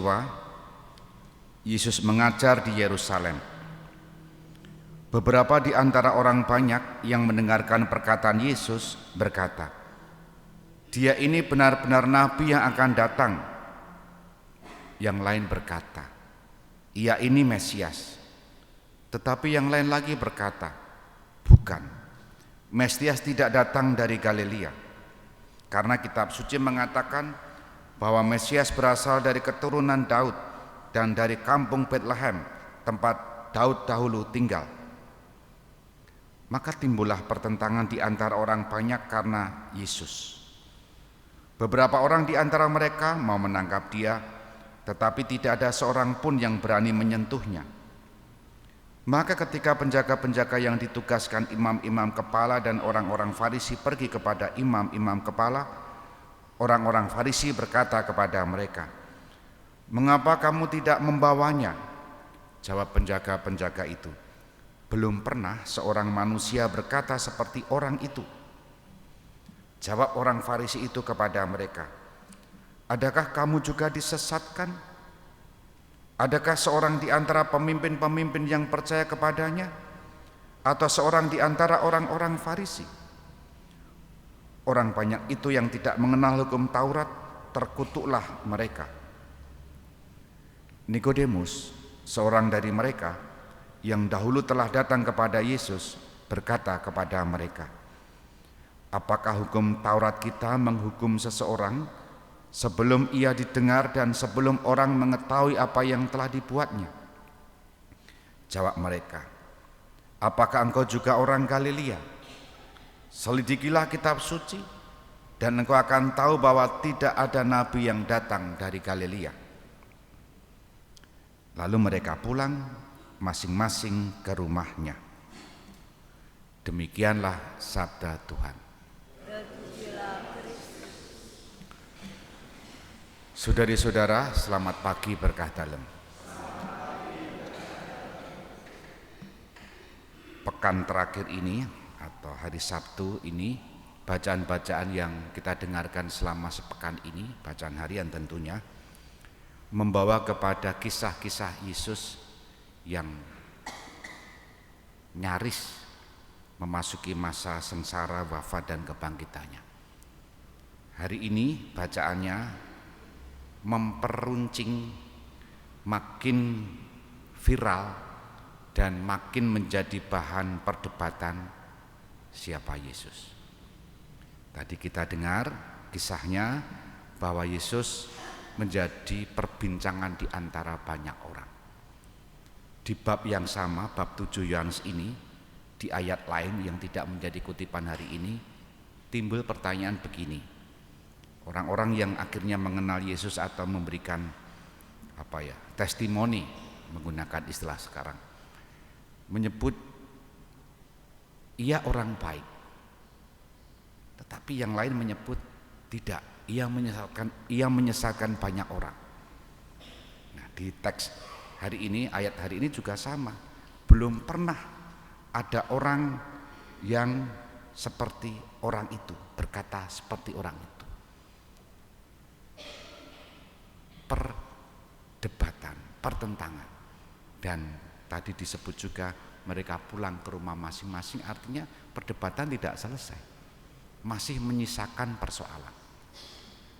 peristiwa Yesus mengajar di Yerusalem. Beberapa di antara orang banyak yang mendengarkan perkataan Yesus berkata, "Dia ini benar-benar nabi yang akan datang." Yang lain berkata, "Ia ini Mesias." Tetapi yang lain lagi berkata, "Bukan, Mesias tidak datang dari Galilea." Karena kitab suci mengatakan bahwa Mesias berasal dari keturunan Daud dan dari kampung Bethlehem, tempat Daud dahulu tinggal. Maka timbullah pertentangan di antara orang banyak karena Yesus. Beberapa orang di antara mereka mau menangkap dia, tetapi tidak ada seorang pun yang berani menyentuhnya. Maka ketika penjaga-penjaga yang ditugaskan imam-imam kepala dan orang-orang Farisi pergi kepada imam-imam kepala, orang-orang Farisi berkata kepada mereka, "Mengapa kamu tidak membawanya?" Jawab penjaga-penjaga itu, "Belum pernah seorang manusia berkata seperti orang itu." Jawab orang Farisi itu kepada mereka, "Adakah kamu juga disesatkan? Adakah seorang di antara pemimpin-pemimpin yang percaya kepadanya? Atau seorang di antara orang-orang Farisi?" Orang banyak itu yang tidak mengenal hukum Taurat terkutuklah mereka. Nikodemus, seorang dari mereka yang dahulu telah datang kepada Yesus, berkata kepada mereka, "Apakah hukum Taurat kita menghukum seseorang sebelum ia didengar dan sebelum orang mengetahui apa yang telah dibuatnya?" Jawab mereka, "Apakah engkau juga orang Galilea? Selidikilah kitab suci dan engkau akan tahu bahwa tidak ada nabi yang datang dari Galilea." Lalu mereka pulang masing-masing ke rumahnya. Demikianlah sabda Tuhan. Saudari-saudara, selamat pagi berkah dalam. Pekan terakhir ini atau hari Sabtu ini, bacaan-bacaan yang kita dengarkan selama sepekan ini, bacaan harian tentunya, membawa kepada kisah-kisah Yesus yang nyaris memasuki masa sengsara, wafat dan kebangkitannya. Hari ini bacaannya memperuncing, makin viral dan makin menjadi bahan perdebatan siapa Yesus. Tadi kita dengar kisahnya bahwa Yesus menjadi perbincangan di antara banyak orang. Di bab yang sama, bab 7 Yohanes ini, di ayat lain yang tidak menjadi kutipan hari ini, timbul pertanyaan begini. Orang-orang yang akhirnya mengenal Yesus atau memberikan testimoni, menggunakan istilah sekarang, menyebut ia orang baik. Tetapi yang lain menyebut tidak, ia menyesatkan banyak orang. Nah, di teks hari ini, ayat hari ini juga sama. Belum pernah ada orang yang seperti orang itu, berkata seperti orang itu. Perdebatan, pertentangan. Dan tadi disebut juga mereka pulang ke rumah masing-masing, artinya perdebatan tidak selesai, masih menyisakan persoalan.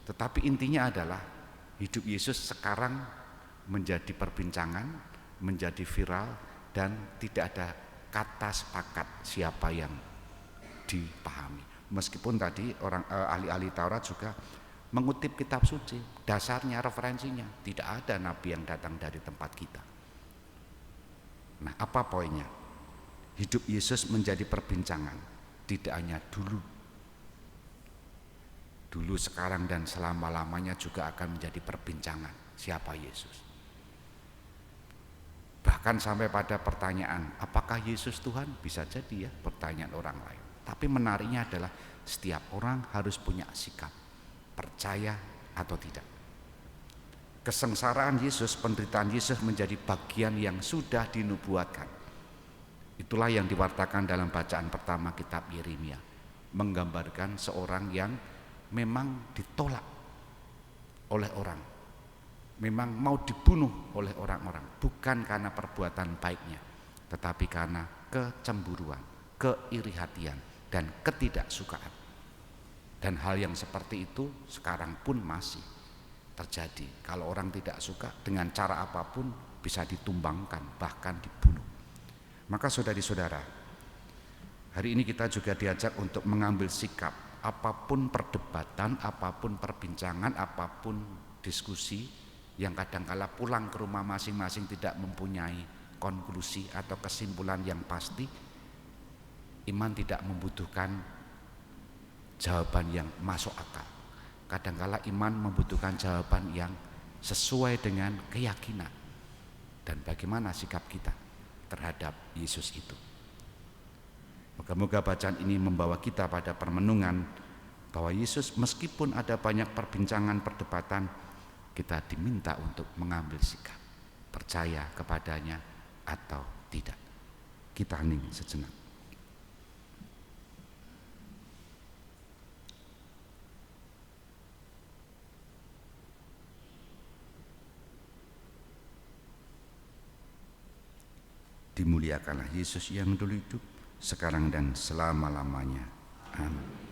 Tetapi intinya adalah hidup Yesus sekarang menjadi perbincangan, menjadi viral, dan tidak ada kata sepakat siapa yang dipahami. Meskipun tadi orang ahli-ahli Taurat juga mengutip kitab suci, dasarnya, referensinya, tidak ada nabi yang datang dari tempat kita. Nah, apa poinnya? Hidup Yesus menjadi perbincangan, tidak hanya dulu, sekarang dan selama-lamanya juga akan menjadi perbincangan siapa Yesus. Bahkan sampai pada pertanyaan, apakah Yesus Tuhan? Bisa jadi ya, pertanyaan orang lain. Tapi menariknya adalah setiap orang harus punya sikap, percaya atau tidak. Kesengsaraan Yesus, penderitaan Yesus menjadi bagian yang sudah dinubuatkan. Itulah yang diwartakan dalam bacaan pertama kitab Yeremia, menggambarkan seorang yang memang ditolak oleh orang, memang mau dibunuh oleh orang-orang, bukan karena perbuatan baiknya, tetapi karena kecemburuan, keiri hatian, dan ketidaksukaan. Dan hal yang seperti itu sekarang pun masih terjadi. Kalau orang tidak suka, dengan cara apapun bisa ditumbangkan, bahkan dibunuh. Maka saudari-saudara, hari ini kita juga diajak untuk mengambil sikap. Apapun perdebatan, apapun perbincangan, apapun diskusi yang kadangkala pulang ke rumah masing-masing tidak mempunyai konklusi atau kesimpulan yang pasti, iman tidak membutuhkan jawaban yang masuk akal. Kadangkala iman membutuhkan jawaban yang sesuai dengan keyakinan dan bagaimana sikap kita terhadap Yesus itu. Moga-moga bacaan ini membawa kita pada permenungan bahwa Yesus, meskipun ada banyak perbincangan, perdebatan, kita diminta untuk mengambil sikap, percaya kepadanya atau tidak. Kita hening sejenak. Dimuliakanlah Yesus yang dulu hidup, sekarang dan selama-lamanya. Amin.